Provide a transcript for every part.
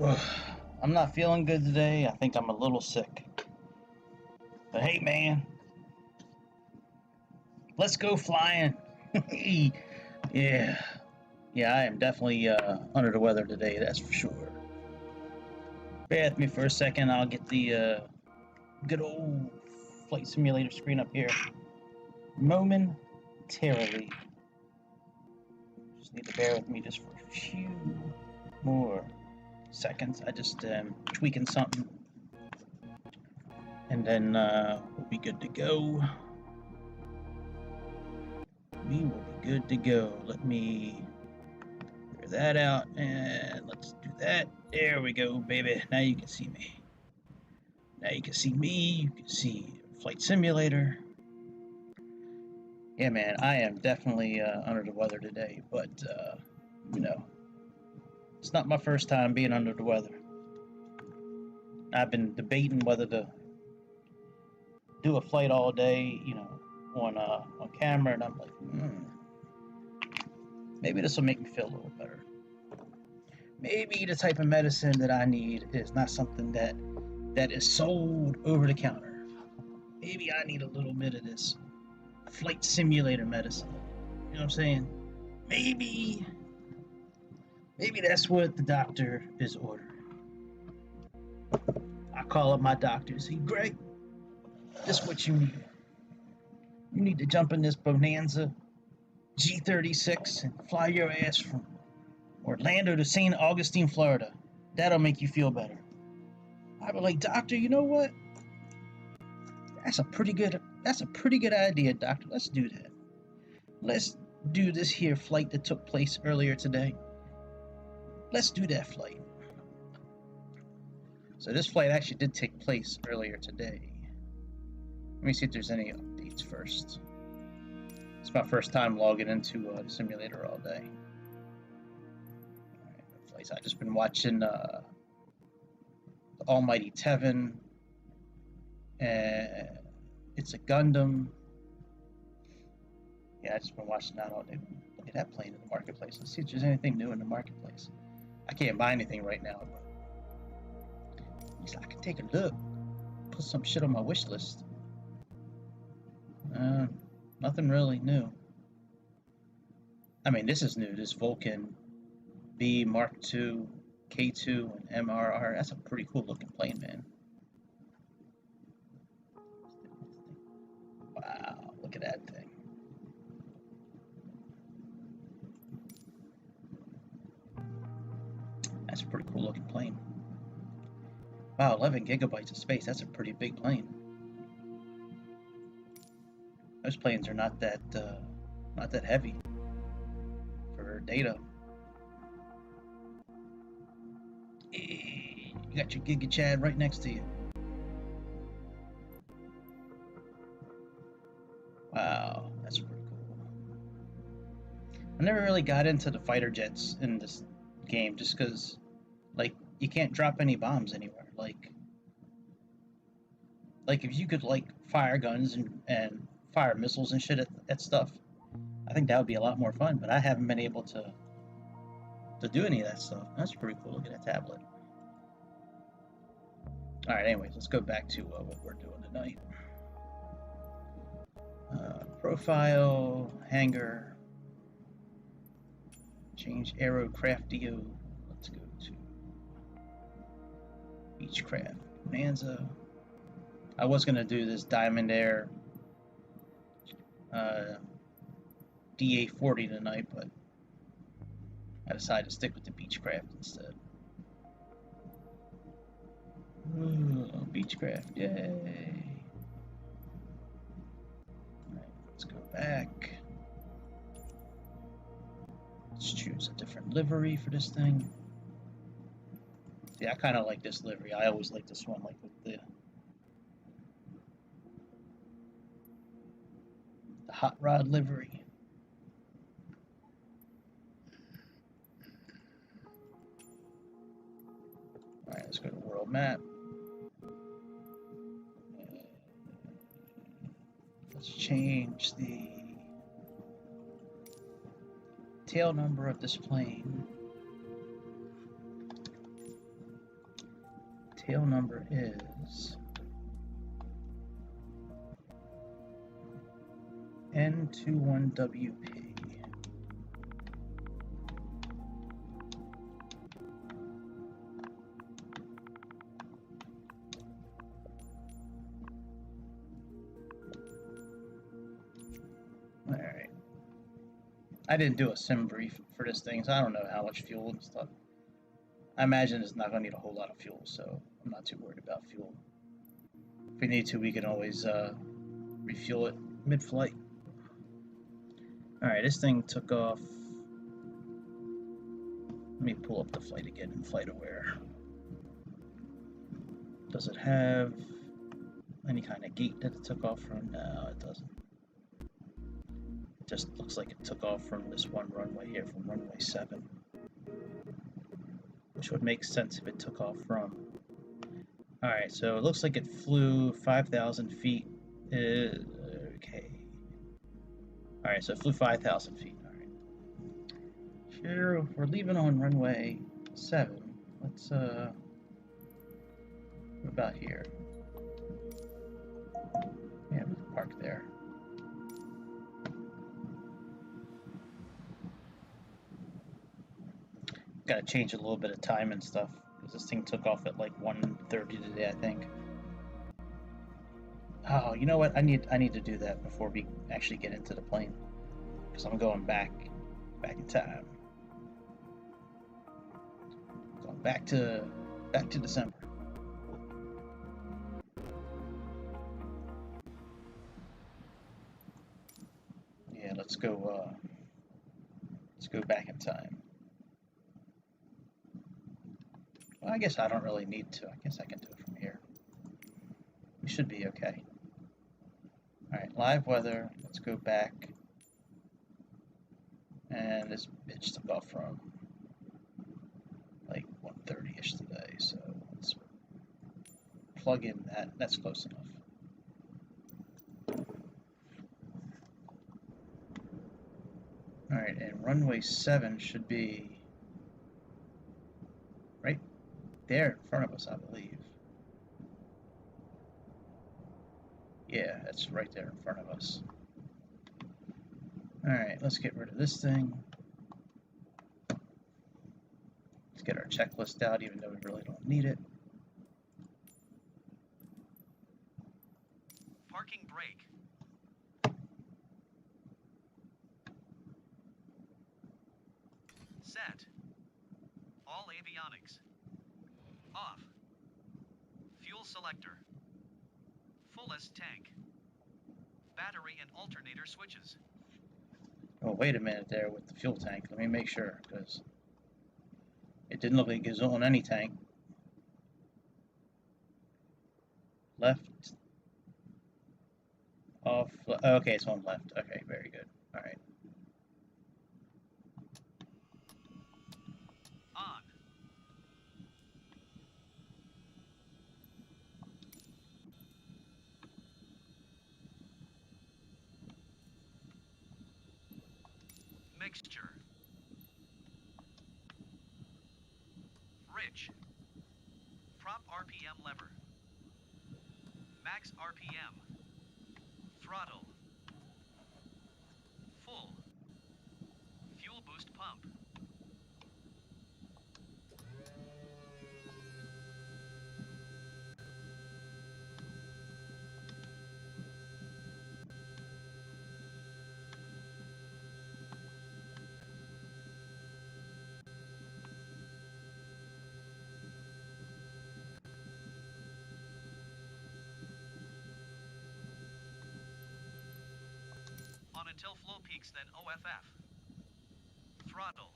I'm not feeling good today. I think I'm a little sick. But hey, man, let's go flying. Yeah. Yeah, I am definitely under the weather today, that's for sure. Bear with me for a second. I'll get the good old flight simulator screen up here momentarily. Just need to bear with me just for a few more seconds. I just tweaking something. And then we'll be good to go. We will be good to go. Let me clear that out and let's do that. There we go, baby. Now you can see me. Now you can see me. You can see Flight Simulator. Yeah, man, I am definitely under the weather today, but you know, it's not my first time being under the weather. I've been debating whether to do a flight all day, you know, on camera, and I'm like, maybe this will make me feel a little better. Maybe the type of medicine that I need is not something that is sold over the counter. Maybe I need a little bit of this flight simulator medicine. You know what I'm saying? Maybe that's what the doctor is ordering. I call up my doctor and say, Greg, this is what you need. You need to jump in this Bonanza G36 and fly your ass from Orlando to St. Augustine, Florida. That'll make you feel better. I was like, doctor, you know what? That's a pretty good idea, doctor. Let's do that. Let's do this here flight that took place earlier today. Let's do that flight. So this flight actually did take place earlier today. Let me see if there's any updates first. It's my first time logging into the simulator all day. Alright, no flights. I've just been watching the Almighty Tevin. It's a Gundam. Yeah, I've just been watching that all day. Look at that plane in the marketplace. Let's see if there's anything new in the marketplace. I can't buy anything right now, but at least I can take a look. Put some shit on my wish list. Nothing really new. I mean, this is new. This Vulcan B Mark II, K2, and MRR. That's a pretty cool looking plane, man. Wow, look at that thing. That's a pretty cool looking plane. Wow, 11 gigabytes of space. That's a pretty big plane. Those planes are not that heavy for data. You got your Giga Chad right next to you. Wow, that's pretty cool. I never really got into the fighter jets in this game just because, like, you can't drop any bombs anywhere. Like if you could, like, fire guns and fire missiles and shit at stuff, I think that would be a lot more fun, but I haven't been able to do any of that stuff. That's pretty cool. Look at that tablet. Alright, anyways, let's go back to what we're doing tonight. Profile, hangar, change aerocraftio. Let's go to Beechcraft, Bonanza. I was going to do this Diamond Air DA40 tonight, but I decided to stick with the Beechcraft instead. Ooh, Beechcraft, yay! Alright, let's go back. Let's choose a different livery for this thing. Yeah, I kind of like this livery. I always like this one, like with the hot rod livery. Alright, let's go to world map. Let's change the tail number of this plane tail number is N21WP. Alright. I didn't do a sim brief for this thing, so I don't know how much fuel and stuff. I imagine it's not going to need a whole lot of fuel, so I'm not too worried about fuel. If we need to, we can always refuel it mid-flight. Alright, this thing took off. Let me pull up the flight again in Flight Aware. Does it have any kind of gate that it took off from? No, it doesn't. It just looks like it took off from this one runway here, from runway 7. Which would make sense if it took off from. Alright, so it looks like it flew 5,000 feet. Okay. Alright, so it flew 5,000 feet. Alright. Here, we're leaving on runway 7. Let's, what about here? Yeah, we can park there. Gotta change a little bit of time and stuff, because this thing took off at like 1:30 today, I think. Oh, you know what? I need to do that before we actually get into the plane, because I'm going back in time. Going back to December. Yeah, let's go back in time. Well, I guess I don't really need to. I guess I can do it from here. We should be okay. Alright, live weather. Let's go back. And this bitch took off from like 1:30-ish today, so let's plug in that. That's close enough. Alright, and runway 7 should be right there in front of us, I believe. Yeah, that's right there in front of us. Alright, let's get rid of this thing. Let's get our checklist out, even though we really don't need it. Parking brake. Set. All avionics. Off. Fuel selector. Fullest tank. Battery and alternator switches. Oh, wait a minute there with the fuel tank. Let me make sure, because it didn't look like it was on any tank. Left. Off. Okay, it's on left. Okay, very good. Alright. On. Mixture. Rich. Prop RPM lever. Max RPM. Throttle. Full. Fuel boost pump. On until flow peaks, then OFF. Throttle.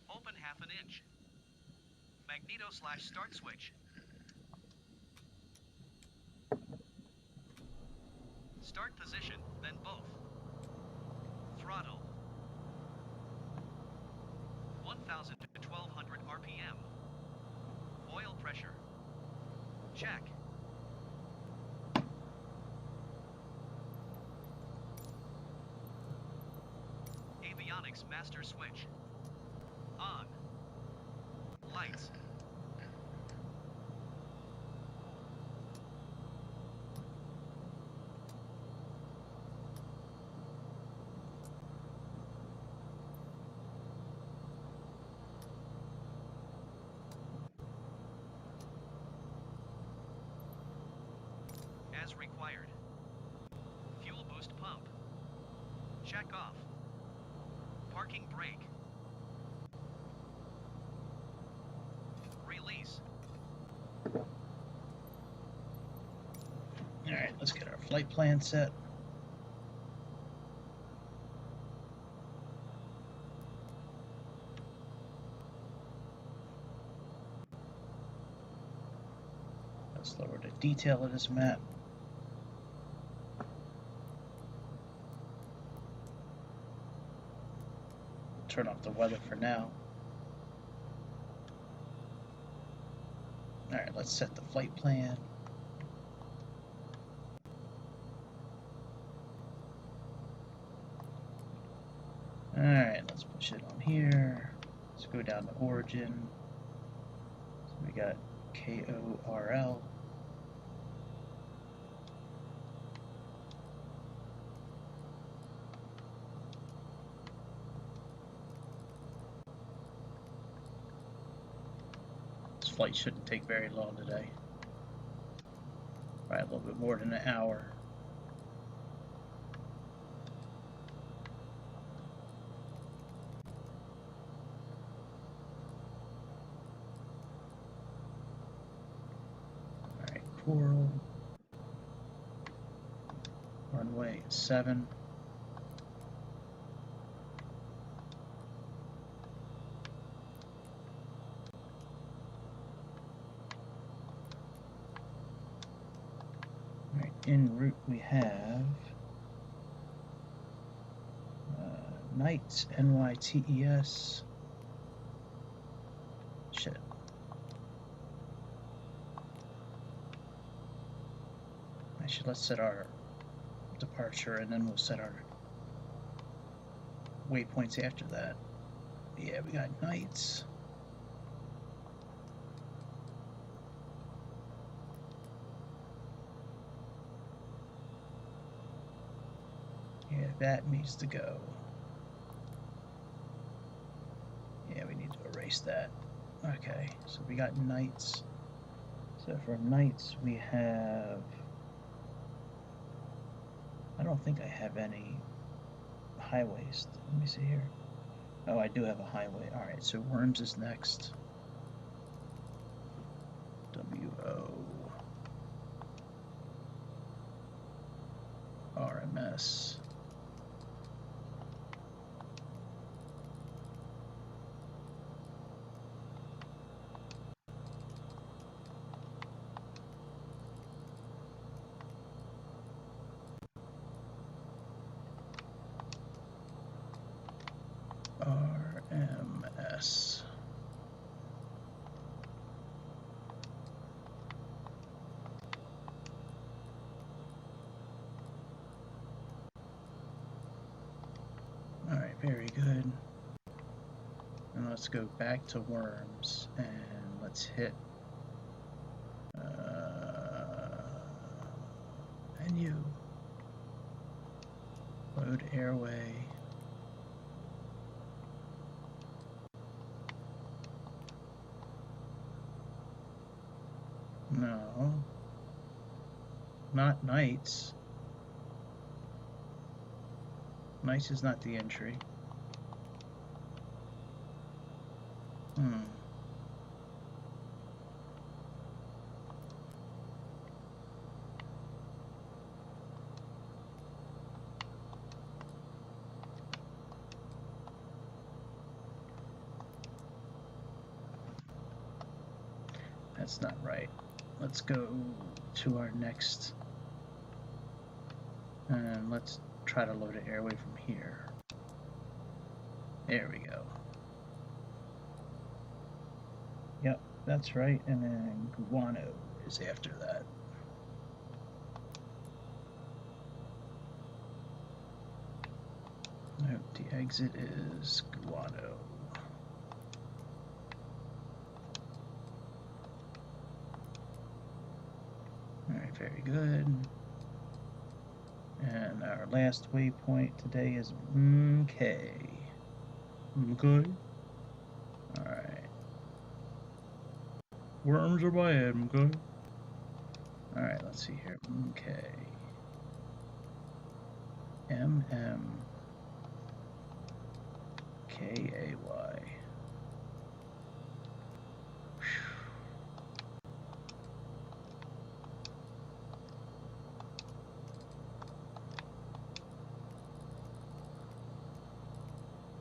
Open half an inch. Magneto/start switch. Start position, then both. Throttle. 1,000 to 1,200 RPM. Oil pressure. Check. Avionics master switch. On. Check off. Parking brake. Release. Alright, let's get our flight plan set. Let's lower the detail of this map. Turn off the weather for now. Alright, let's set the flight plan. Alright, let's push it on here. Let's go down to origin. So we got KORL. This flight shouldn't take very long today. Probably a little bit more than an hour. KORL, runway 7. Right, en route we have Knights, NYTES. Shit. Actually, let's set our departure and then we'll set our waypoints after that. Yeah, we got Knights. Yeah, that needs to go. Yeah, we need to erase that. Okay, so we got Knights. So for Knights, we have... I don't think I have any highways. Let me see here. Oh, I do have a highway. Alright, so Worms is next. WO. RMS. RMS. All right, very good. And let's go back to Worms and let's hit menu, load airway. No, not Knights. Knights is not the entry. That's not right. Let's go to our next, and let's try to load an airway from here. There we go. Yep, that's right, and then Guano is after that. Nope, the exit is Guano. Alright, very good. And our last waypoint today is MK. Okay. Alright. Worms are by MK. Alright, let's see here. MK. MM. K-A-Y.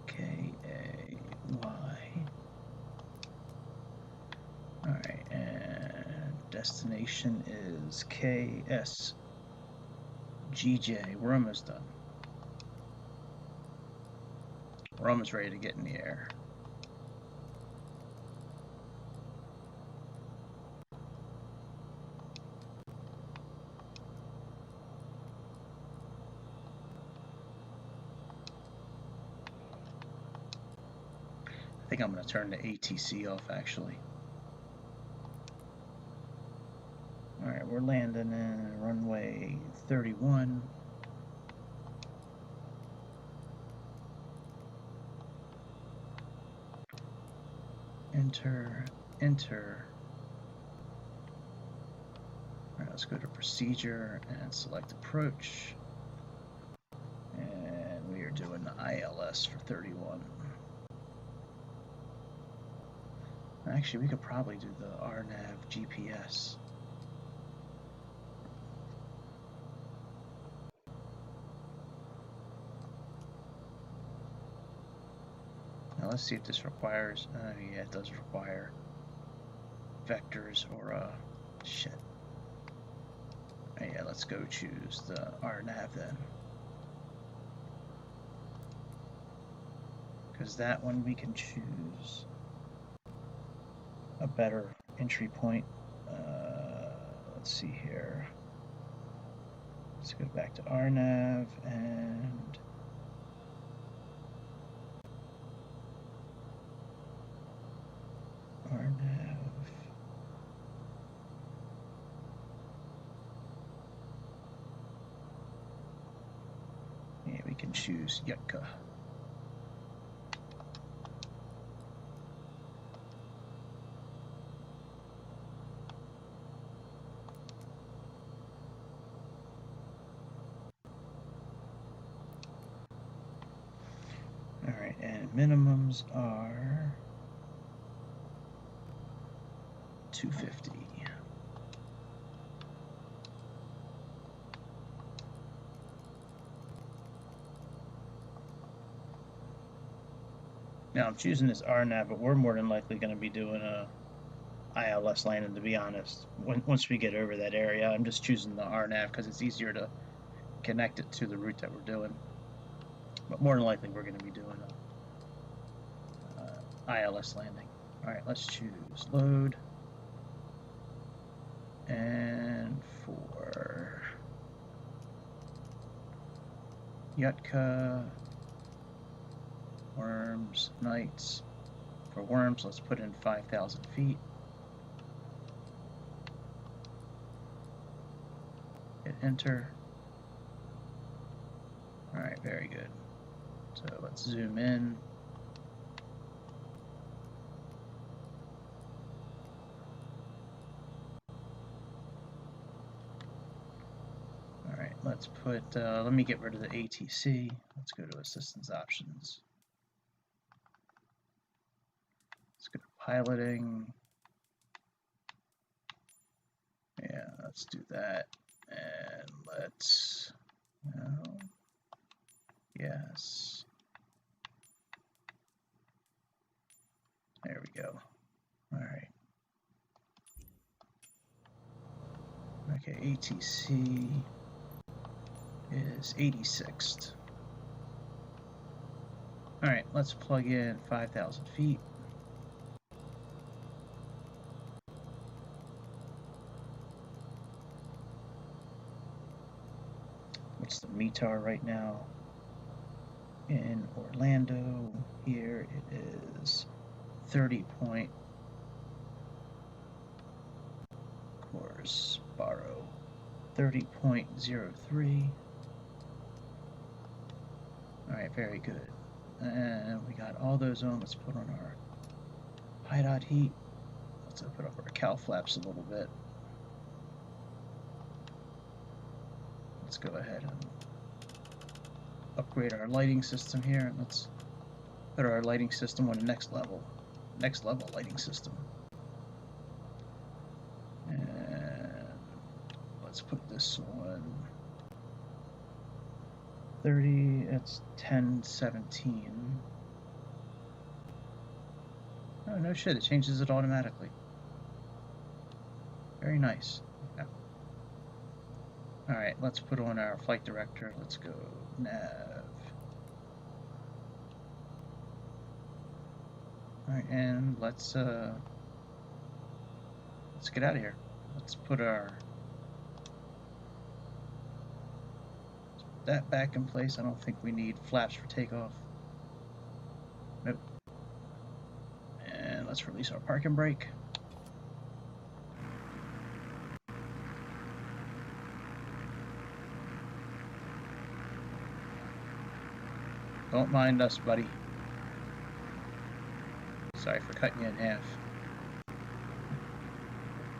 K-A-Y. Alright, and destination is KSGJ. We're almost done. We're almost ready to get in the air. I think I'm going to turn the ATC off, actually. Alright, we're landing in runway 31. Enter, enter. Alright, let's go to procedure and select approach. And we are doing the ILS for 31. Actually, we could probably do the RNAV GPS. Now let's see if this requires, yeah, it does require vectors or, shit. Yeah, let's go choose the RNAV then. Because that one we can choose a better entry point. Let's see here. Let's go back to RNAV and RNAV. Yeah, we can choose Yutka. Alright, and minimums are 250. Now I'm choosing this RNAV, but we're more than likely going to be doing a ILS landing, to be honest. Once we get over that area, I'm just choosing the RNAV because it's easier to connect it to the route that we're doing. But more than likely, we're going to be doing a ILS landing. All right, let's choose load. And for Yutka, worms, nights. For worms, let's put in 5,000 feet. Hit enter. All right, very good. So let's zoom in. All right, let's put, let me get rid of the ATC. Let's go to assistance options. Let's go to piloting. Yeah, let's do that. And let's, yes. There we go. All right. Okay, ATC is 86th. All right, let's plug in 5,000 feet. What's the METAR right now? In Orlando, here it is 30 point. Of course, borrow 30.03. All right, very good. And we got all those on. Let's put on our high dot heat. Let's open up our cowl flaps a little bit. Let's go ahead and upgrade our lighting system here. Let's put our lighting system on the next level lighting system. And let's put this on 30, it's 1017. Oh, no shit, it changes it automatically. Very nice. Okay. Alright, let's put on our flight director. Let's go nav. Alright, and let's get out of here. Let's put that back in place. I don't think we need flaps for takeoff. Nope. And let's release our parking brake. Don't mind us, buddy. Sorry for cutting you in half.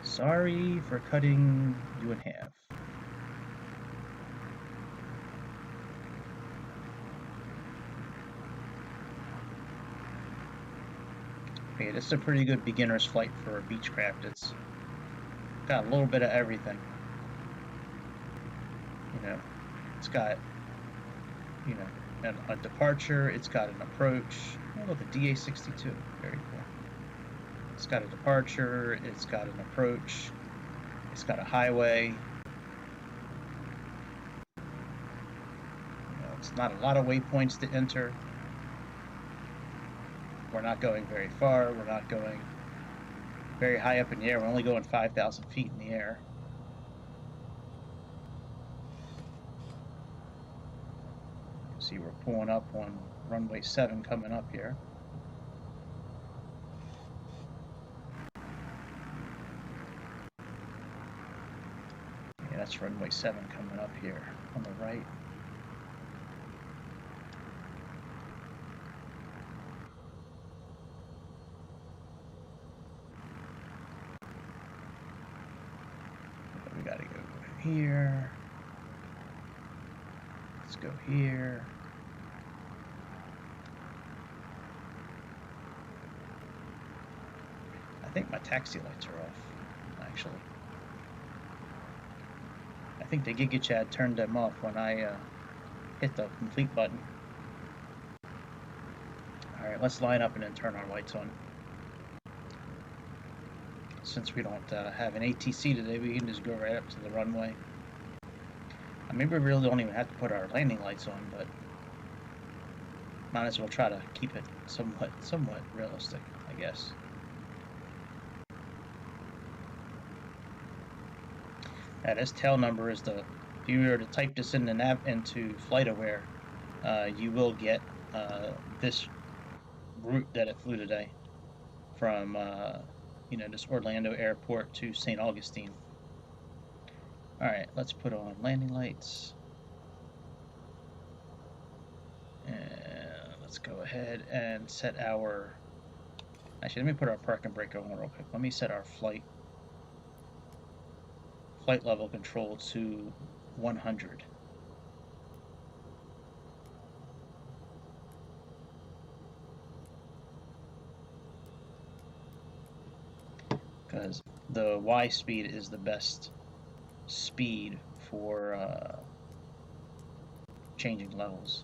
Sorry for cutting you in half. Okay, this is a pretty good beginner's flight for a Beechcraft. It's got a little bit of everything. You know, it's got, you know, a departure, it's got an approach. Oh, look, a DA62. Very cool. It's got a departure, it's got an approach, it's got a highway. You know, it's not a lot of waypoints to enter. We're not going very far, we're not going very high up in the air, we're only going 5,000 feet in the air. See, we're pulling up on runway 7 coming up here. Yeah, that's runway 7 coming up here on the right. We gotta go here. Let's go here. I think my taxi lights are off, actually. I think the GigaChad turned them off when I hit the complete button. Alright, let's line up and then turn our lights on. Since we don't have an ATC today, we can just go right up to the runway. I mean, we really don't even have to put our landing lights on, but might as well try to keep it somewhat realistic, I guess. Now, this tail number is if you were to type this in the into FlightAware, you will get this route that it flew today from you know, this Orlando airport to St. Augustine. Alright, let's put on landing lights. And let's go ahead and set our... Actually, let me put our parking brake on real quick. Let me set our flight level control to 100. Because the Y speed is the best speed for changing levels.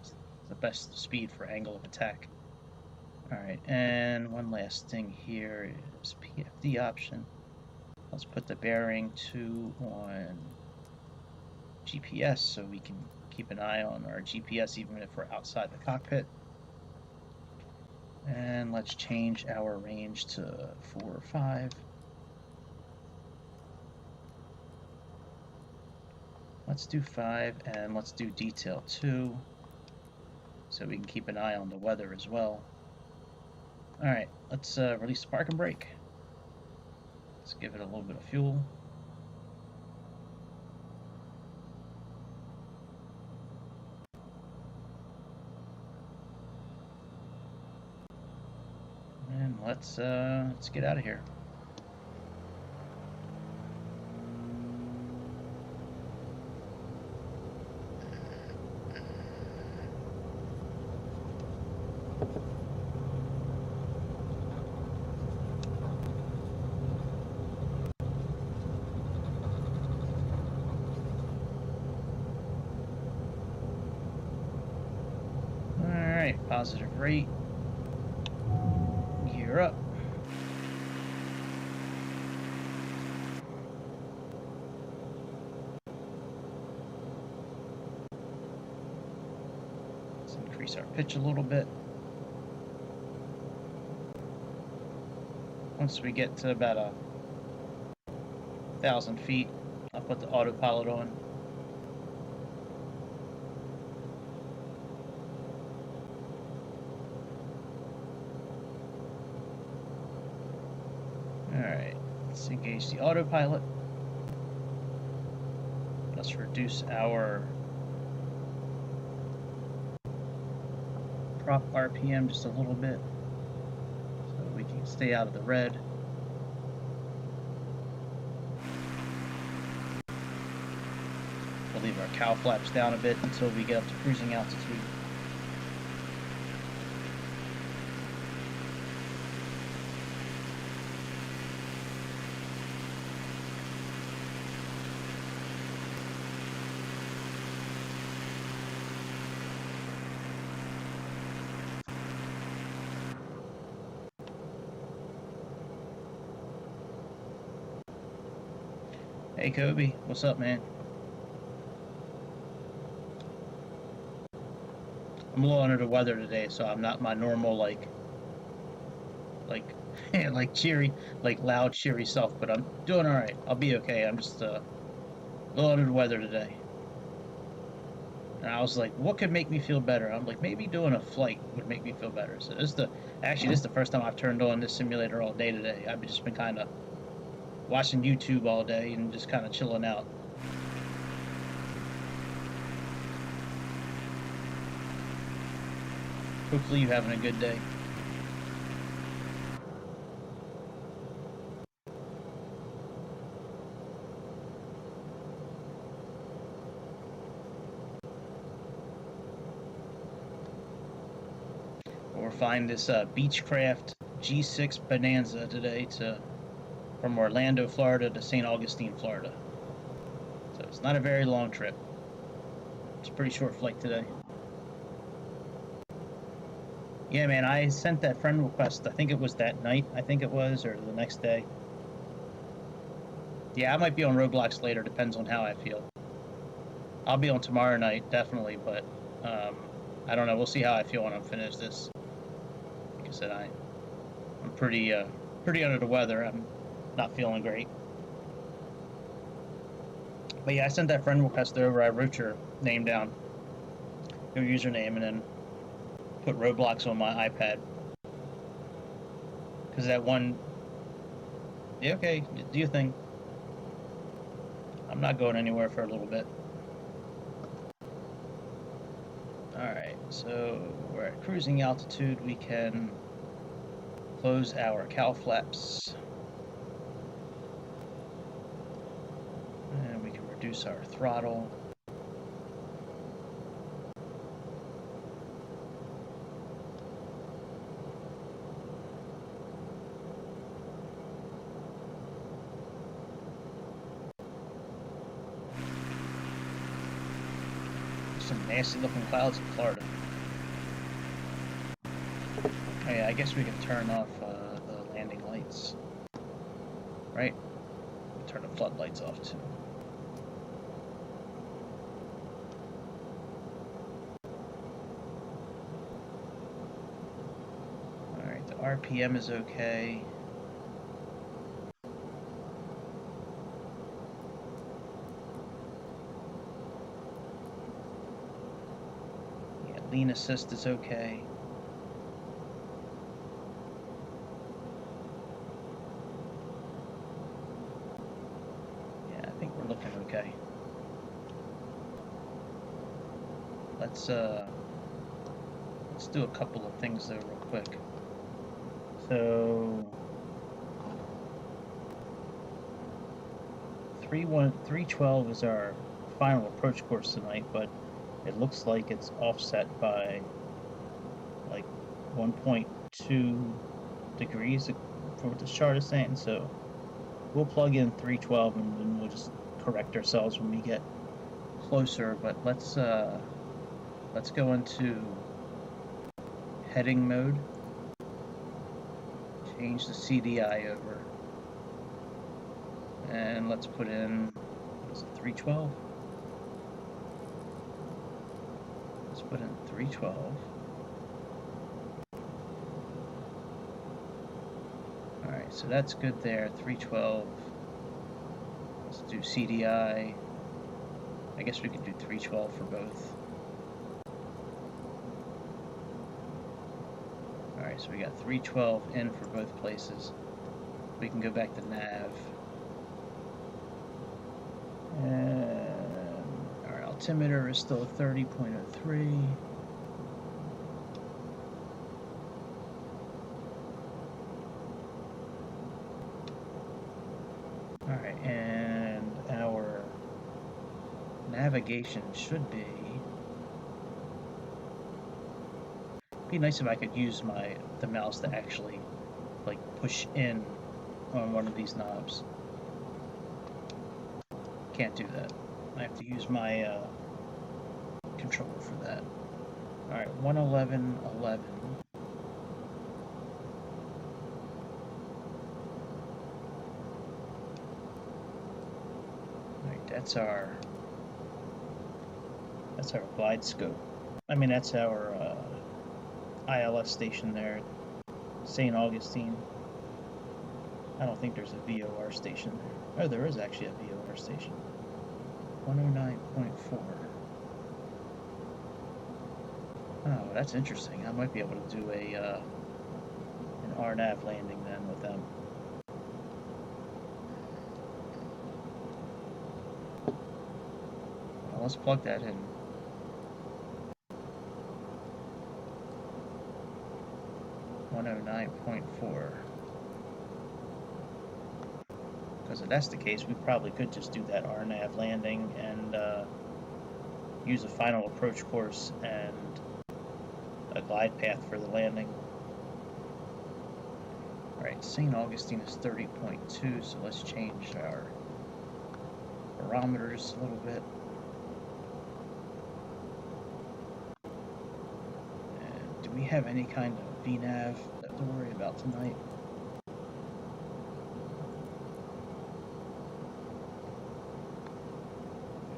It's the best speed for angle of attack. Alright, and one last thing here is PFD option. Let's put the bearing 2 on GPS so we can keep an eye on our GPS even if we're outside the cockpit. And let's change our range to 4 or 5. Let's do 5, and let's do detail 2 so we can keep an eye on the weather as well. Alright, let's release the parking brake. Let's give it a little bit of fuel. And let's get out of here. Alright, positive rate. Gear up. Let's increase our pitch a little bit. Once we get to about 1,000 feet, I'll put the autopilot on. Alright, let's engage the autopilot. Let's reduce our prop RPM just a little bit so we can stay out of the red. We'll leave our cow flaps down a bit until we get up to cruising altitude. Hey Kobe, what's up, man? I'm a little under the weather today, so I'm not my normal like cheery, like loud, cheery self. But I'm doing all right. I'll be okay. I'm just a little under the weather today. And I was like, what could make me feel better? I'm like, maybe doing a flight would make me feel better. So this is the first time I've turned on this simulator all day today. I've just been kind of watching YouTube all day and just kind of chilling out. Hopefully you're having a good day. We're flying this Beechcraft G6 Bonanza today from Orlando, Florida to St. Augustine, Florida. So it's not a very long trip. It's a pretty short flight today. Yeah, man, I sent that friend request. I think it was that night, or the next day. Yeah, I might be on Roblox later, depends on how I feel. I'll be on tomorrow night, definitely, but I don't know. We'll see how I feel when I'm finished this. Like I said, I'm pretty under the weather. I'm not feeling great. But yeah, I sent that friend request over. I wrote your name down, your username, and then put Roblox on my iPad. Because that one... Yeah, okay, do your thing. I'm not going anywhere for a little bit. Alright, so we're at cruising altitude. We can close our cow flaps. And we can reduce our throttle. Some nasty looking clouds in Florida. Oh yeah, I guess we can turn off the landing lights. Right? Turn the floodlights off too. Alright, the RPM is okay. Lean assist is okay. Yeah, I think we're looking okay. Let's do a couple of things though real quick. So 312 is our final approach course tonight, but it looks like it's offset by like 1.2 degrees for what the chart is saying, so we'll plug in 312 and then we'll just correct ourselves when we get closer. But let's go into heading mode. Change the CDI over. And let's put in, what is it, 312? Let's put in 312. Alright, so that's good there, 312. Let's do CDI. I guess we could do 312 for both. Alright, so we got 312 in for both places. We can go back to nav. And our altimeter is still 30.03. Alright, and our navigation should be nice if I could use the mouse to actually like push in on one of these knobs. Can't do that. I have to use my controller for that. Alright, 111.11. Alright, that's our glide scope. I mean, that's our ILS station there, St. Augustine. I don't think there's a VOR station there. Oh, there is actually a VOR station. 109.4. Oh, that's interesting. I might be able to do an RNAV landing then with them. Well, let's plug that in. .4. Because if that's the case, we probably could just do that RNAV landing and use a final approach course and a glide path for the landing. Alright, St. Augustine is 30.2, so let's change our barometers a little bit. And do we have any kind of VNAV to worry about tonight?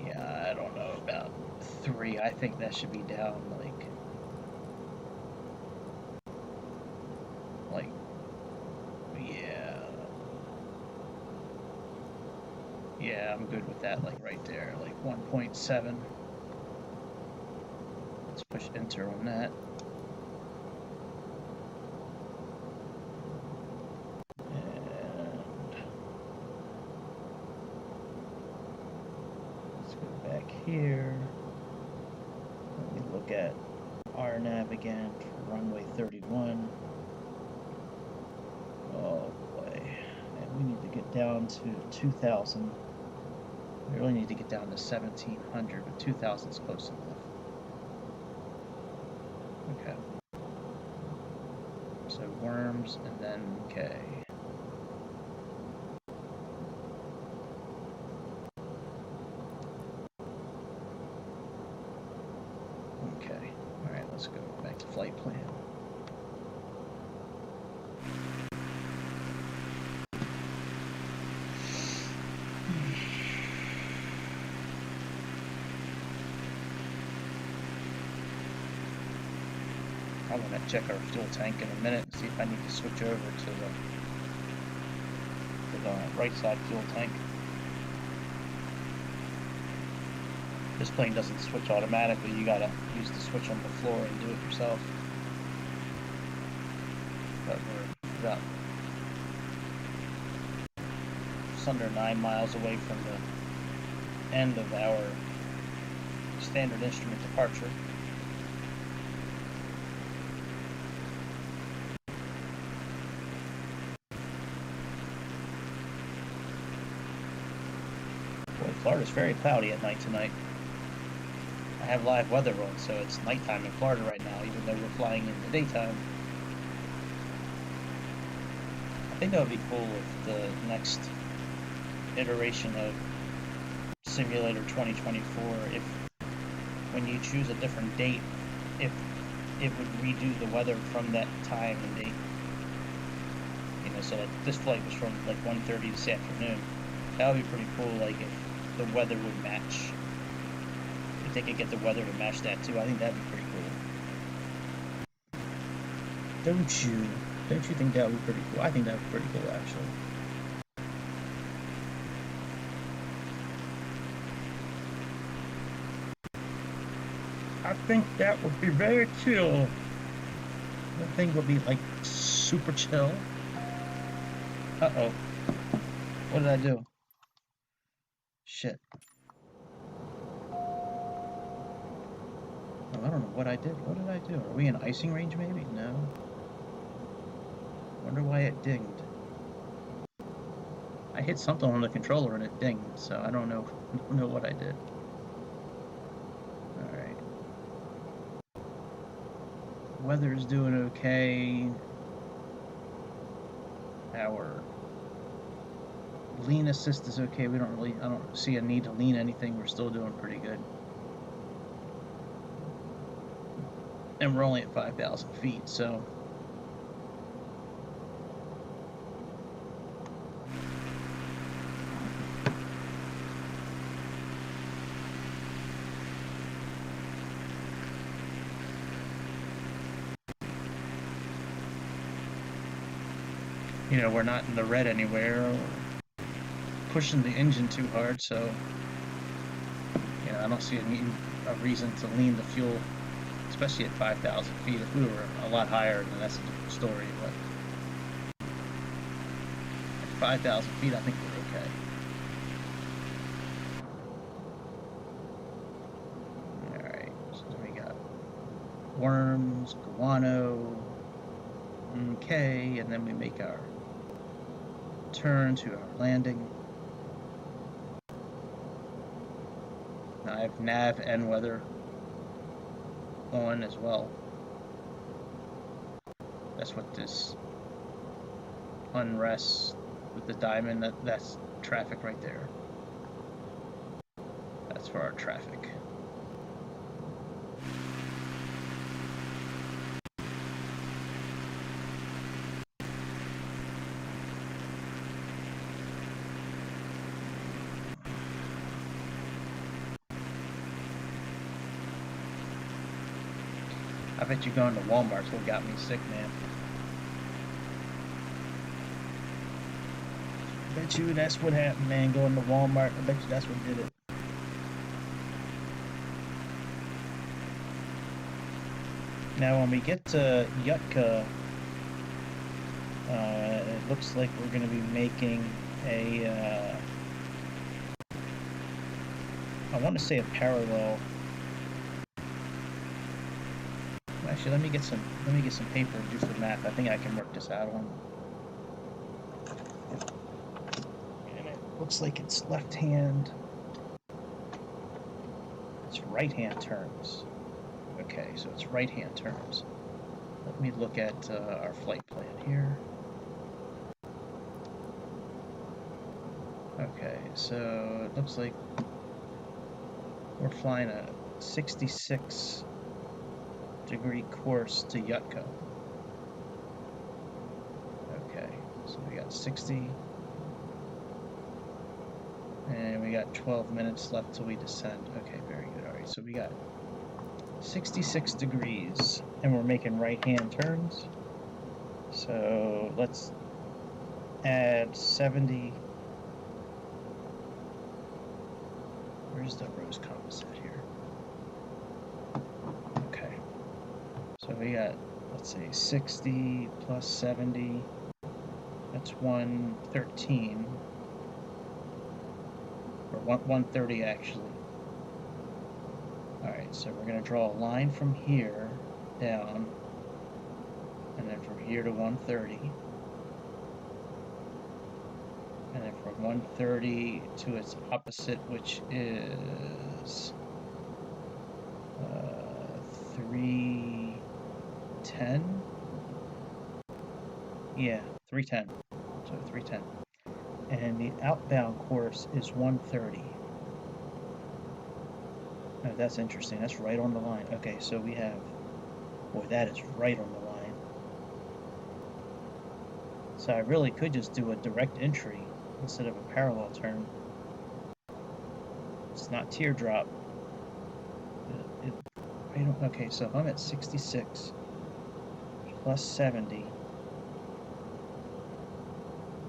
Yeah, I don't know about 3. I think that should be down like yeah, I'm good with that, like right there, like 1.7. Let's push enter on that. Here, let me look at RNAV again for runway 31. Oh boy, and we need to get down to 2,000. We really need to get down to 1,700, but 2,000 is close enough. Okay. So worms and then K. Okay, alright, let's go back to flight plan. I'm going to check our fuel tank in a minute and see if I need to switch over to the right side fuel tank. This plane doesn't switch automatically, you gotta use the switch on the floor and do it yourself. But we're about just under 9 miles away from the end of our standard instrument departure. Boy, Florida's very cloudy at night tonight. I have live weather on, so it's nighttime in Florida right now, even though we're flying in the daytime. I think that would be cool if the next iteration of Simulator 2024, if when you choose a different date, if it would redo the weather from that time and date. You know, so like this flight was from like 1:30 this afternoon. That would be pretty cool, like if the weather would match. If they could get the weather to match that too, I think that'd be pretty cool. Don't you? Don't you think that would be pretty cool? I think that would be pretty cool, actually. I think that would be very chill. The thing would be like super chill. Uh-oh. What did I do? Shit. Oh, I don't know what I did. What did I do? Are we in icing range maybe? No. Wonder why it dinged. I hit something on the controller and it dinged, so I don't know what I did. Alright. Weather's doing okay. Our lean assist is okay. I don't see a need to lean anything. We're still doing pretty good. And we're only at 5,000 feet, so you know, we're not in the red anywhere or pushing the engine too hard, so you know, I don't see a reason to lean the fuel, especially at 5,000 feet. If we were a lot higher, then that's a different story, but at 5,000 feet, I think we're okay. Alright, so we got worms, guano, okay, and then we make our turn to our landing. Now I have nav and weather on as well. That's what this unrest with the diamond, that's traffic right there. That's for our traffic. I bet you going to Walmart's what got me sick, man. I bet you that's what happened, man, going to Walmart. I bet you that's what did it. Now, when we get to Yutka, it looks like we're going to be making a, I want to say a parallel. Actually, let me get some paper and do some math. I think I can work this out on. And it looks like it's left hand. It's right hand turns. Okay, so it's right hand turns. Let me look at our flight plan here. Okay, so it looks like we're flying a 66-degree course to Yutka. Okay, so we got 60, and we got 12 minutes left till we descend. Okay, very good. All right, so we got 66 degrees, and we're making right-hand turns. So let's add 70. Where's the rose compass at here? Okay. So we got, let's say, 60 plus 70. That's 113. Or 130, actually. Alright, so we're going to draw a line from here down, and then from here to 130. And then from 130 to its opposite, which is 310. Yeah, 310. So 310. And the outbound course is 130. Oh, that's interesting. That's right on the line. Okay, so we have Boy, that is right on the line. So I really could just do a direct entry instead of a parallel turn. It's not teardrop. Okay, so if I'm at 66 plus 70,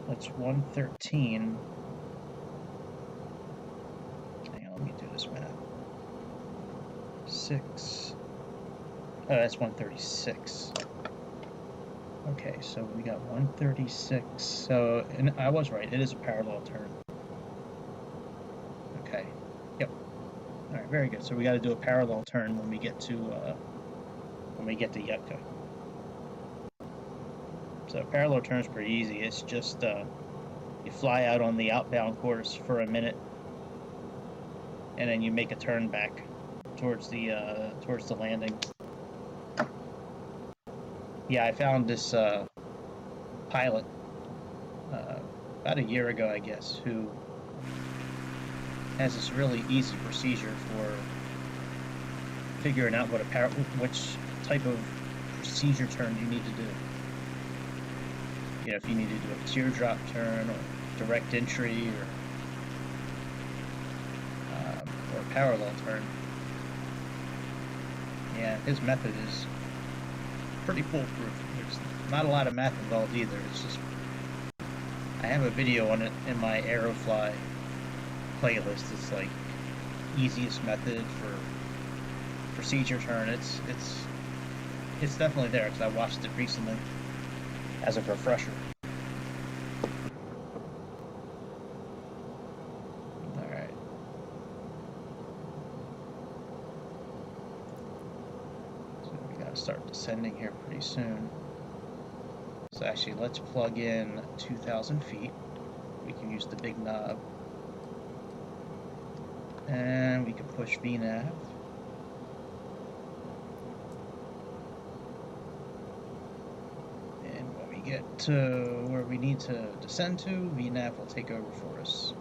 that's 113. Hang on, let me do this math. 6. Oh, that's 136. Okay, so we got 136. So, and I was right. It is a parallel turn. Okay. Yep. All right. Very good. So we got to do a parallel turn when we get to Yutka. So parallel turn is pretty easy. It's just you fly out on the outbound course for a minute, and then you make a turn back towards the landing. Yeah, I found this pilot about a year ago, I guess, who has this really easy procedure for figuring out which type of procedure turn you need to do. You know, if you need to do a teardrop turn or direct entry or a parallel turn. Yeah, his method is pretty foolproof. There's not a lot of math involved either. It's just I have a video on it in my Aerofly playlist. It's like easiest method for procedure turn. It's definitely there because I watched it recently as a refresher. All right. So we gotta start descending here pretty soon. So actually, let's plug in 2,000 feet. We can use the big knob. And we can push VNAV. And when we get to where we need to descend to, VNAV will take over for us.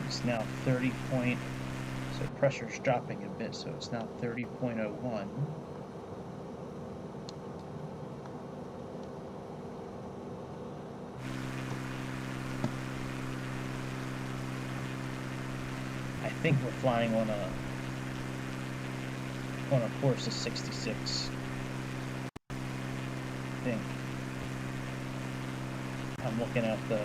It's now 30 point, so pressure's dropping a bit, so it's now 30.01. I think we're flying on a course of 66. I think. I'm looking at the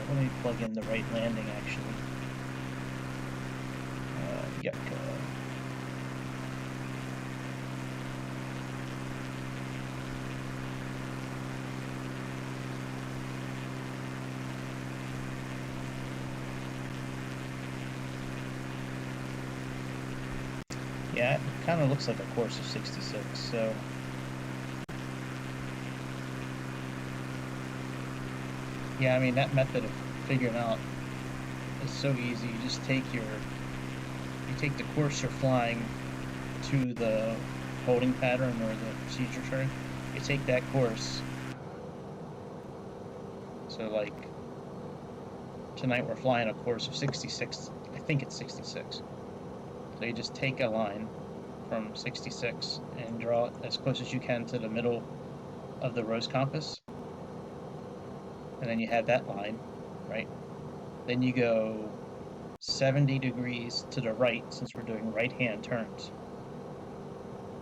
let me plug in the right landing, actually. Yucca. Yeah, it kind of looks like a course of 66, so... Yeah, I mean, that method of figuring out is so easy. You just take the course you're flying to the holding pattern or the procedure turn. You take that course. So, like, tonight we're flying a course of 66. I think it's 66. So you just take a line from 66 and draw it as close as you can to the middle of the rose compass. And then you have that line, right? Then you go 70 degrees to the right, since we're doing right-hand turns.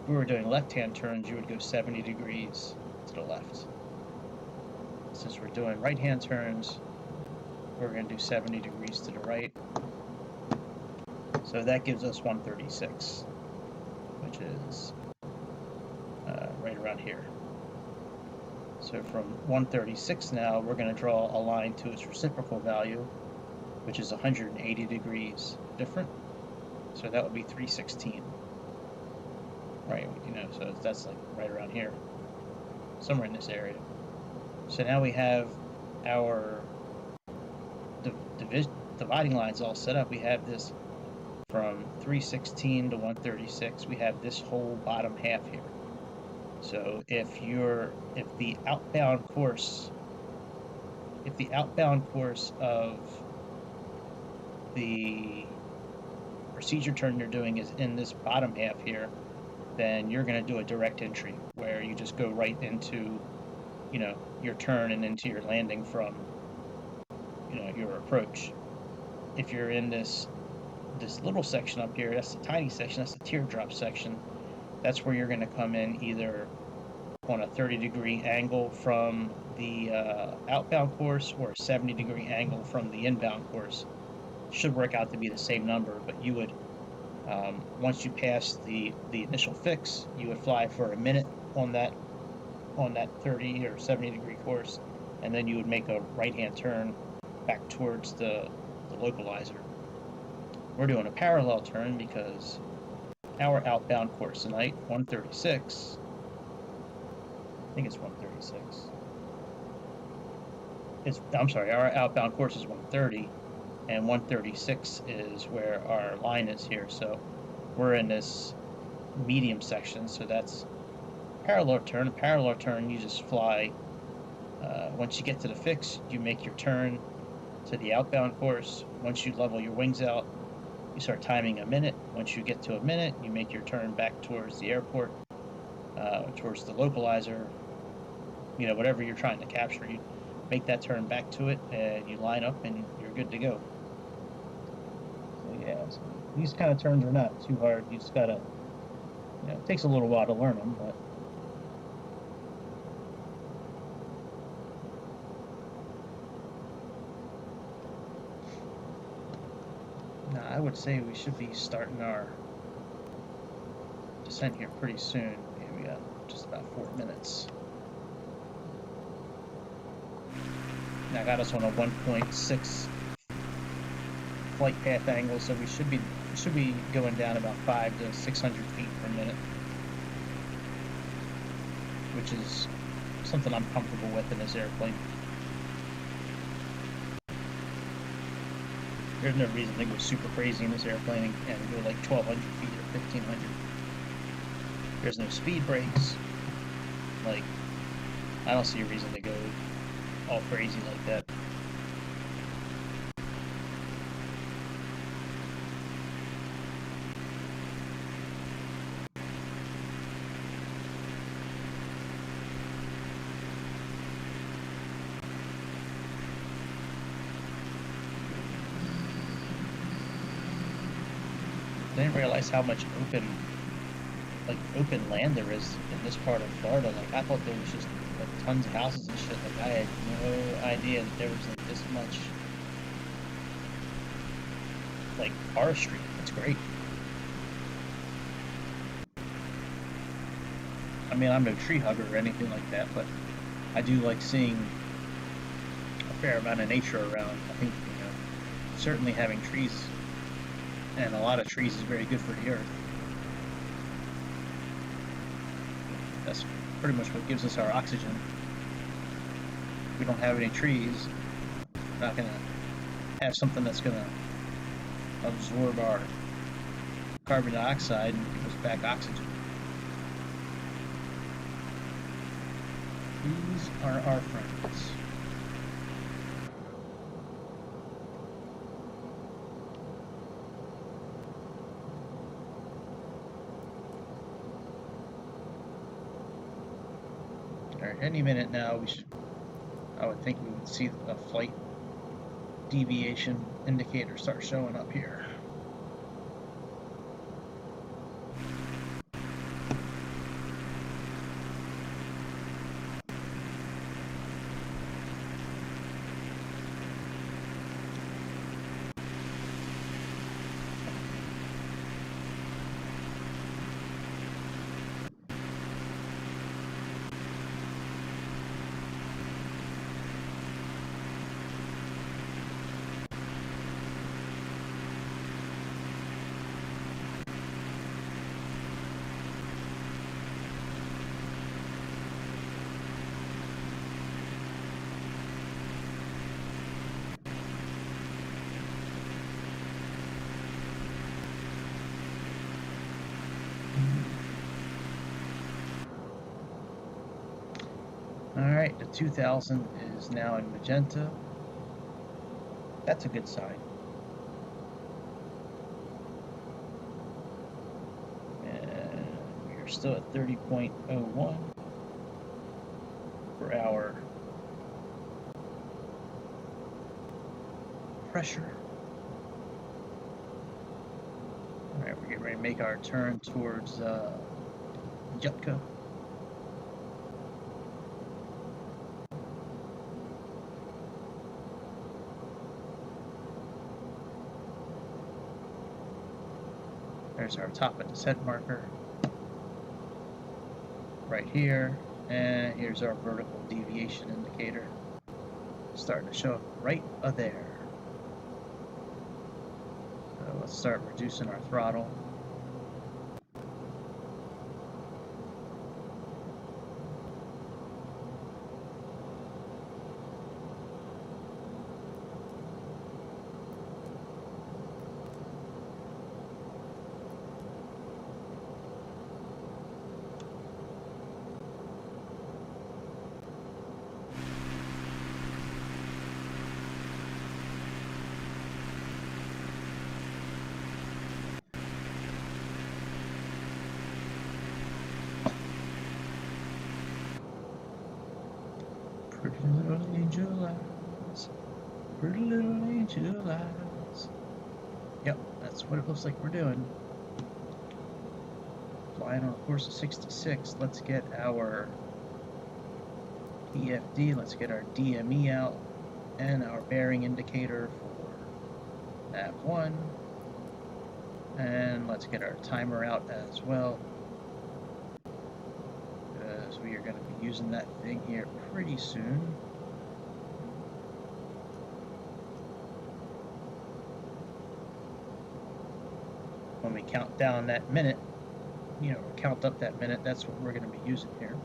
If we were doing left-hand turns, you would go 70 degrees to the left. Since we're doing right-hand turns, we're going to do 70 degrees to the right. So that gives us 136, which is right around here. So from 136 now, we're going to draw a line to its reciprocal value, which is 180 degrees different. So that would be 316. Right, you know, so that's like right around here, somewhere in this area. So now we have our dividing line's all set up. We have this from 316 to 136. We have this whole bottom half here. So if the outbound course of the procedure turn you're doing is in this bottom half here, then you're going to do a direct entry where you just go right into, you know, your turn and into your landing from, you know, your approach. If you're in this little section up here, that's the tiny section, that's the teardrop section. That's where you're going to come in either on a 30-degree angle from the outbound course or a 70-degree angle from the inbound course. Should work out to be the same number, but you would, once you pass the initial fix, you would fly for a minute on that 30 or 70-degree course, and then you would make a right-hand turn back towards the localizer. We're doing a parallel turn because our outbound course tonight, 136, I think it's 136. I'm sorry, our outbound course is 130, and 136 is where our line is here. So we're in this medium section, so that's parallel turn. A parallel turn, you just fly. Once you get to the fix, you make your turn to the outbound course. Once you level your wings out, you start timing a minute. Once you get to a minute, you make your turn back towards the airport, towards the localizer, you know, whatever you're trying to capture. You make that turn back to it, and you line up, and you're good to go. So yeah, so these kind of turns are not too hard. You just gotta, you know, it takes a little while to learn them, but now I would say we should be starting our descent here pretty soon. Yeah, we got just about 4 minutes. Now I got us on a 1.6 flight path angle, so we should be going down about 500 to 600 feet per minute, which is something I'm comfortable with in this airplane. There's no reason to go super crazy in this airplane and go like 1,200 feet or 1,500. There's no speed brakes. Like, I don't see a reason to go all crazy like that. I didn't realize how much open land there is in this part of Florida. Like, I thought there was just like tons of houses and shit. Like, I had no idea that there was like this much like forestry. It's great. I mean, I'm no tree hugger or anything like that, but I do like seeing a fair amount of nature around. I think, you know, certainly having trees and a lot of trees is very good for the earth. That's pretty much what gives us our oxygen. If we don't have any trees, we're not going to have something that's going to absorb our carbon dioxide and give us back oxygen. These are our friends. Any minute now, I would think we would see a flight deviation indicator start showing up here. Alright, the 2000 is now in magenta. That's a good sign. And we're still at 30.01 for our pressure. Alright, we're getting ready to make our turn towards Jutka. There's our top of descent marker right here, and here's our vertical deviation indicator starting to show up right there. So let's start reducing our throttle. Pretty little angel eyes, pretty little angel eyes. Yep, that's what it looks like we're doing. Flying on a course of 66. Let's get our PFD, let's get our DME out, and our bearing indicator for nav1. And let's get our timer out as well, because we are going to be using that thing here pretty soon. When we count down that minute, you know, count up that minute, that's what we're going to be using here.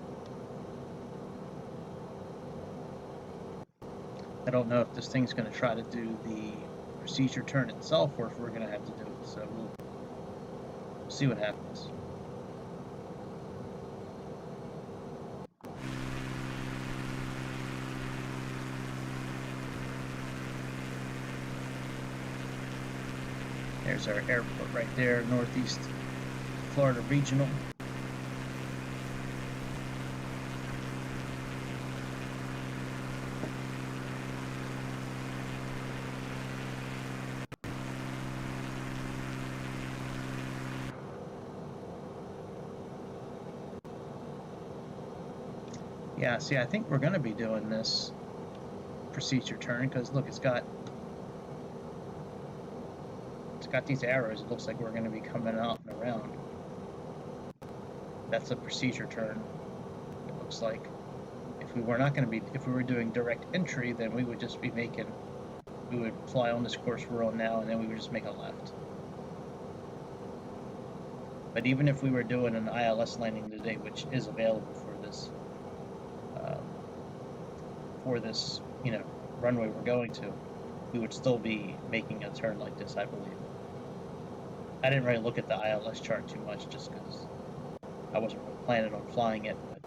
I don't know if this thing's going to try to do the procedure turn itself or if we're going to have to do it, so we'll see what happens. There's our airport right there, Northeast Florida Regional. Yeah, see, I think we're going to be doing this procedure turn because look, it's got these arrows. It looks like we're going to be coming out and around. That's a procedure turn. It looks like if we were not going to be, if we were doing direct entry, then we would just be making, we would fly on this course we're on now, and then we would just make a left. But even if we were doing an ILS landing today, which is available for this, you know, runway we're going to, we would still be making a turn like this, I believe. I didn't really look at the ILS chart too much just because I wasn't really planning on flying it, but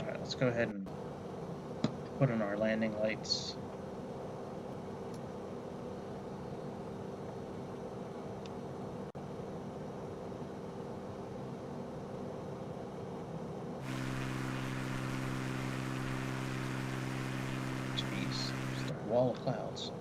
alright, let's go ahead and put in our landing lights. Jeez, just a wall of clouds.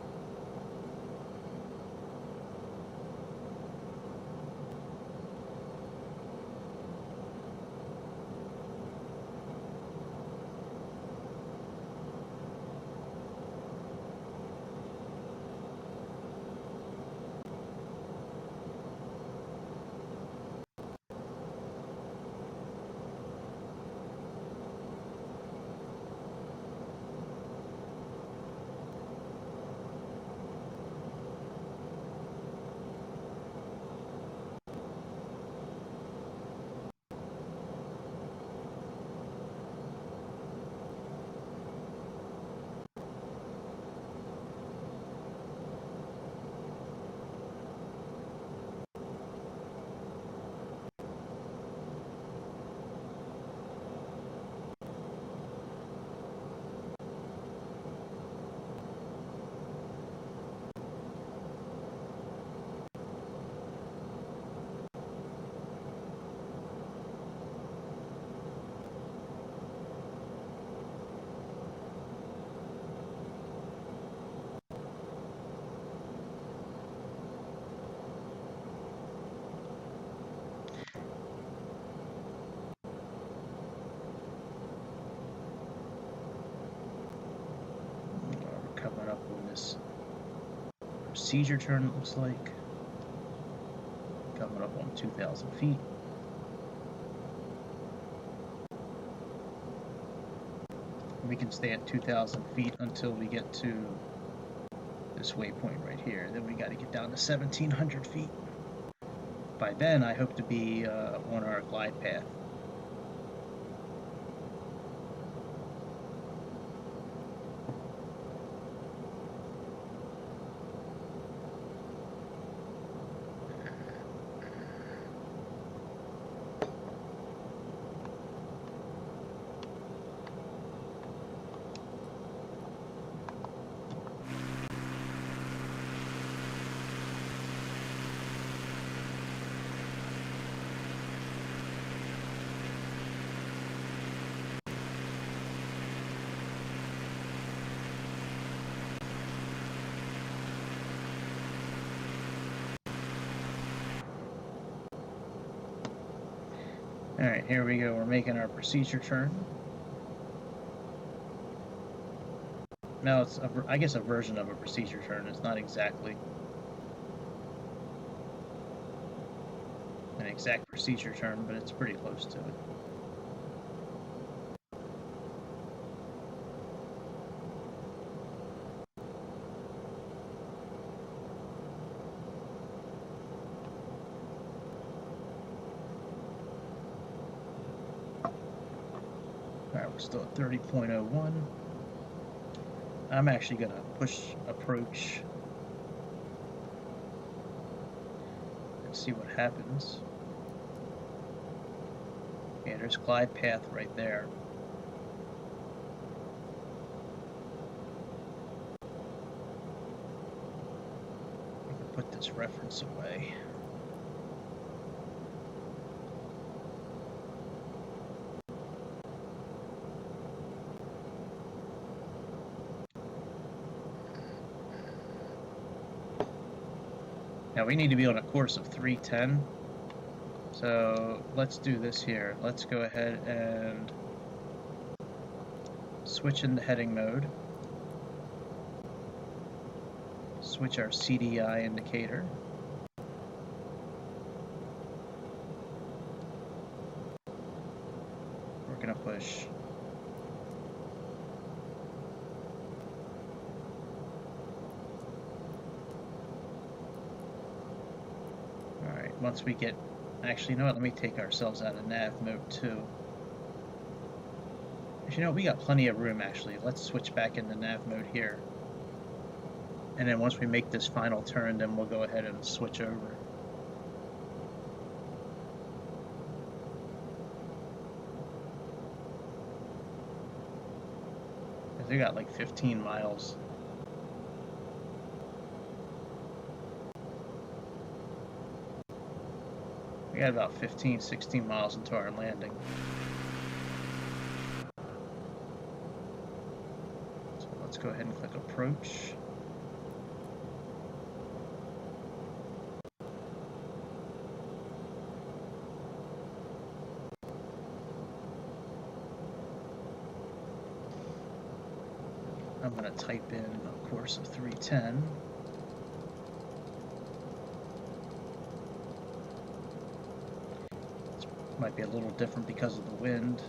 this procedure turn, it looks like. Coming up on 2,000 feet. We can stay at 2,000 feet until we get to this waypoint right here. Then we got to get down to 1,700 feet. By then, I hope to be on our glide path. Alright, here we go. We're making our procedure turn. Now it's, I guess, a version of a procedure turn. It's not exactly an exact procedure turn, but it's pretty close to it. Alright, we're still at 30.01. I'm actually going to push approach and see what happens. Yeah, there's glide path right there. I can put this reference away. Now we need to be on a course of 310, so let's do this here. Let's go ahead and switch into heading mode, switch our CDI indicator, we're going to push once we get, actually, you know what, let me take ourselves out of nav mode too. Actually, you know, we got plenty of room actually. Let's switch back into nav mode here. And then once we make this final turn, then we'll go ahead and switch over. Because we got like 15 miles. We got about 15, 16 miles into our landing. So let's go ahead and click approach. I'm going to type in a course of 310. Might be a little different because of the wind.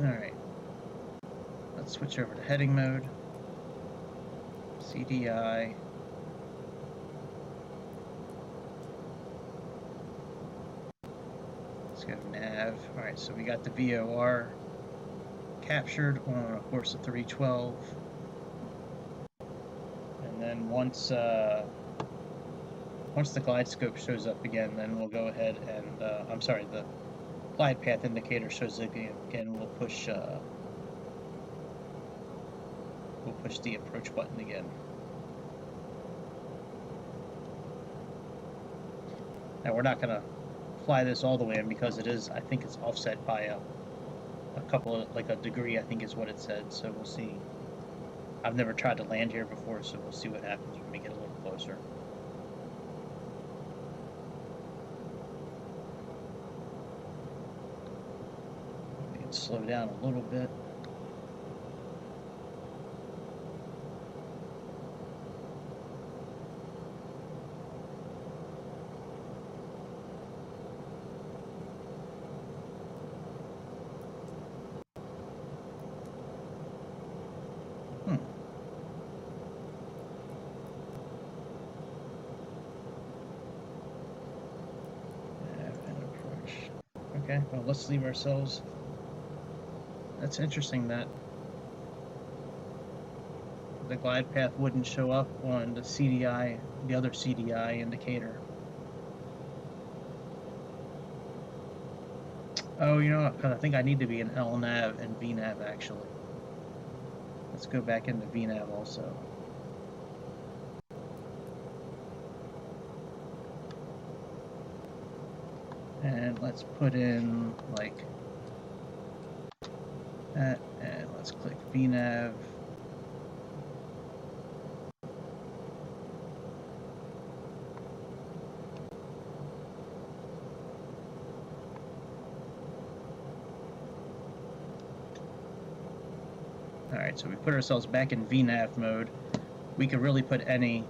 Alright. Let's switch over to heading mode. CDI. Go nav. Alright, so we got the VOR captured on a course of 312. And then once the glide scope shows up again, then we'll go ahead and I'm sorry, the glide path indicator shows up again, we'll push the approach button again. Now we're not gonna fly this all the way in because it is, I think it's offset by a couple of, like a degree, I think is what it said, so we'll see. I've never tried to land here before, so we'll see what happens when we get a little closer. We can slow down a little bit. Okay, well, let's leave ourselves. That's interesting that the glide path wouldn't show up on the CDI, the other CDI indicator. Oh, you know what? I think I need to be in LNAV and VNAV actually. Let's go back into VNAV also. And let's put in like that, and let's click VNAV. Alright, so we put ourselves back in VNAV mode. We could really put anything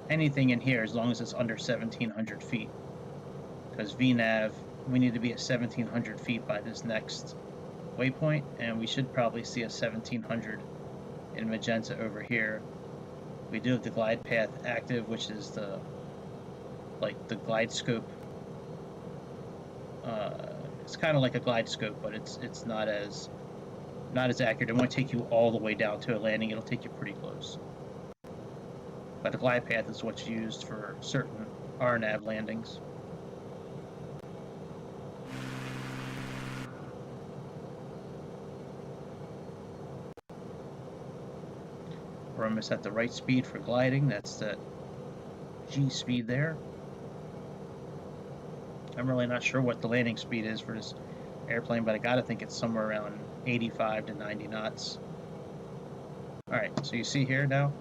in here as long as it's under 1,700 feet. Because VNAV, we need to be at 1,700 feet by this next waypoint, and we should probably see a 1,700 in magenta over here. We do have the glide path active, which is the glide scope. It's kind of like a glide scope, but it's not as accurate. It won't take you all the way down to a landing. It'll take you pretty close. But the glide path is what's used for certain RNAV landings. We're almost at the right speed for gliding. That's that G speed there. I'm really not sure what the landing speed is for this airplane, but I gotta think it's somewhere around 85 to 90 knots. Alright, so you see here now,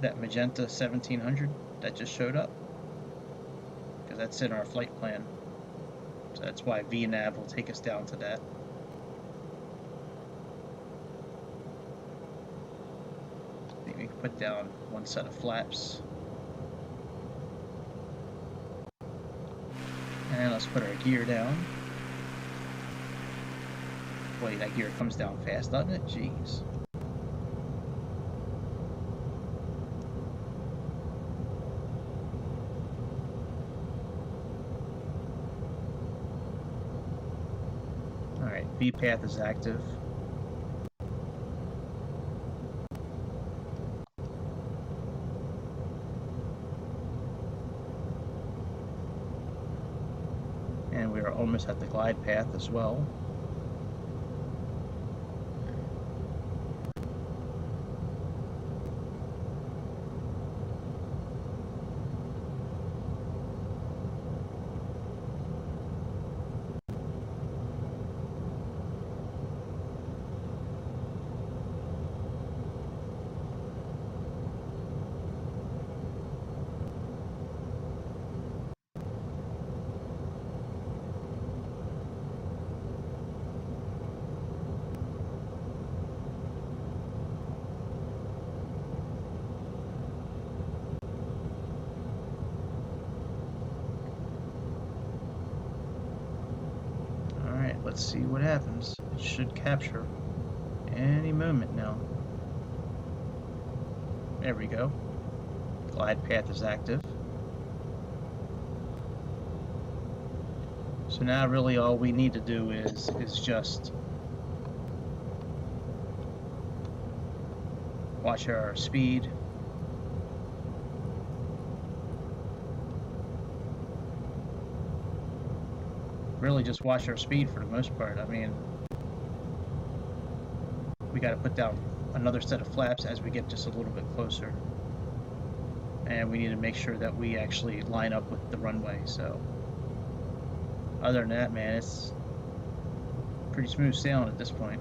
that magenta 1700 that just showed up, because that's in our flight plan. So that's why VNAV will take us down to that. I think we can put down one set of flaps. And let's put our gear down. Boy, that gear comes down fast, doesn't it? Jeez. Alright, V path is active. And we are almost at the glide path as well. Let's see what happens. It should capture any moment now. There we go. Glide path is active. So now really all we need to do is just watch our speed. Really just watch our speed for the most part. I mean, we got to put down another set of flaps as we get just a little bit closer, and we need to make sure that we actually line up with the runway. So other than that, man, it's pretty smooth sailing at this point.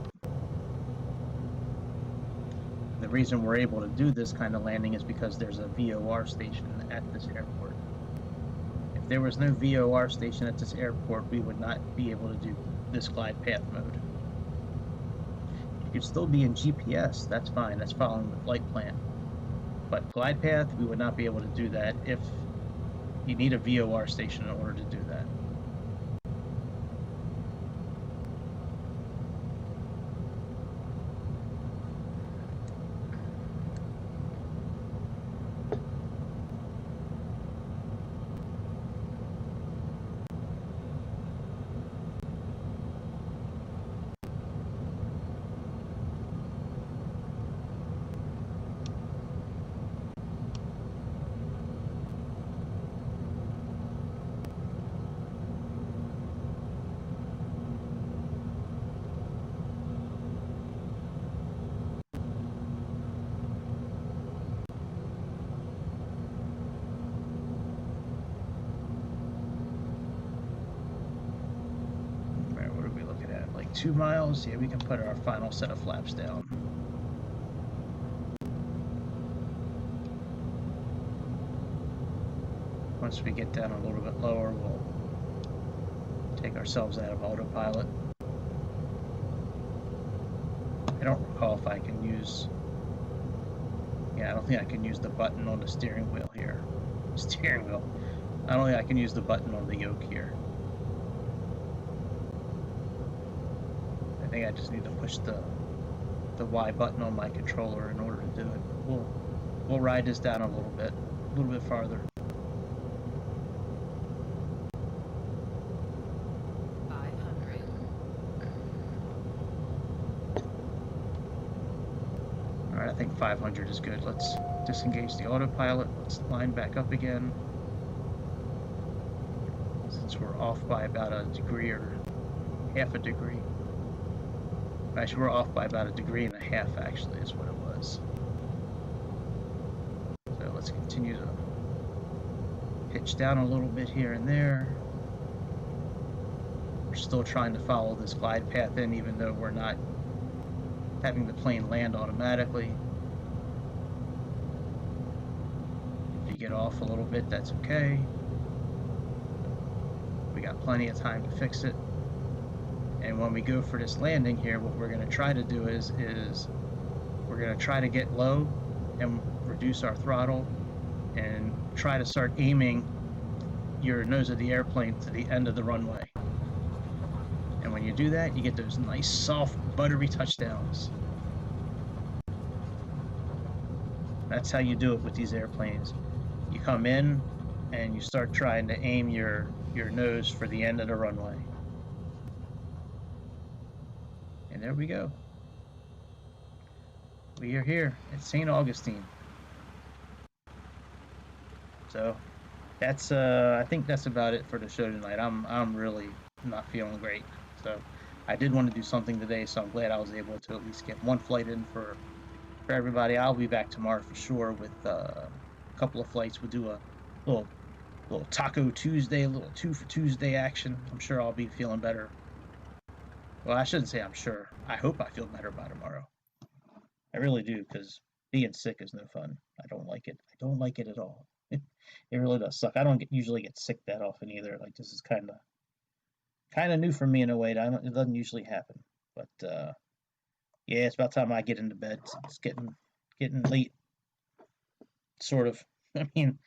The the reason we're able to do this kind of landing is because there's a VOR station at this airport. If there was no VOR station at this airport, we would not be able to do this glide path mode. You could still be in GPS, that's fine, that's following the flight plan. But glide path, we would not be able to do that if you need a VOR station in order to do that. What are we looking at? Like 2 miles? Yeah, we can put our final set of flaps down. Once we get down a little bit lower, we'll take ourselves out of autopilot. I don't recall if I can use... Yeah, I don't think I can use the button on the steering wheel here. Steering wheel. I don't think I can use the button on the yoke here. I think I just need to push the Y button on my controller in order to do it. We'll ride this down a little bit farther. Alright, I think 500 is good. Let's disengage the autopilot. Let's line back up again. Since we're off by about a degree or half a degree. Actually, we're off by about 1.5 degrees, actually, is what it was. So let's continue to pitch down a little bit here and there. We're still trying to follow this glide path in, even though we're not having the plane land automatically. If you get off a little bit, that's okay. We got plenty of time to fix it. And when we go for this landing here, what we're going to try to do is we're going to try to get low and reduce our throttle and try to start aiming your nose of the airplane to the end of the runway. And when you do that, you get those nice, soft, buttery touchdowns. That's how you do it with these airplanes. You come in and you start trying to aim your nose for the end of the runway. And there we go. We are here at St. Augustine. So that's I think that's about it for the show tonight. I'm really not feeling great. So I did want to do something today, so I'm glad I was able to at least get one flight in for everybody. I'll be back tomorrow for sure with a couple of flights. We'll do a little Taco Tuesday, a little 2 for Tuesday action. I'm sure I'll be feeling better. Well, I shouldn't say I'm sure. I hope I feel better by tomorrow. I really do, because being sick is no fun. I don't like it. I don't like it at all. It really does suck. I don't usually get sick that often either. Like, this is kind of new for me in a way. It doesn't usually happen. But yeah, it's about time I get into bed. It's getting late. Sort of. I mean,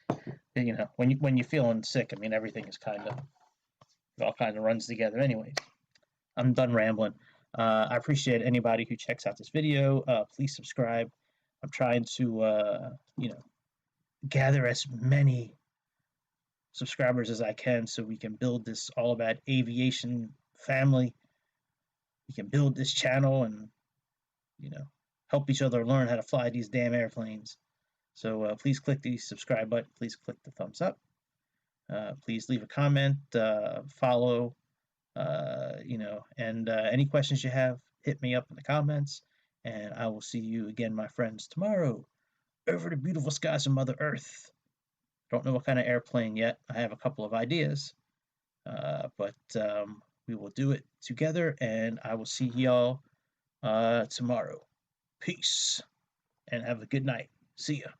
you know, when you're feeling sick, I mean, everything is it all kind of runs together. Anyways, I'm done rambling. I appreciate anybody who checks out this video. Please subscribe. I'm trying to, you know, gather as many subscribers as I can so we can build this All About Aviation family. We can build this channel and, you know, help each other learn how to fly these damn airplanes. So please click the subscribe button. Please click the thumbs up. Please leave a comment, follow, you know, and any questions you have, hit me up in the comments, and I will see you again, my friends, tomorrow over the beautiful skies of Mother Earth. Don't know what kind of airplane yet. I have a couple of ideas, but we will do it together, and I will see y'all tomorrow. Peace. and have a good night. See ya.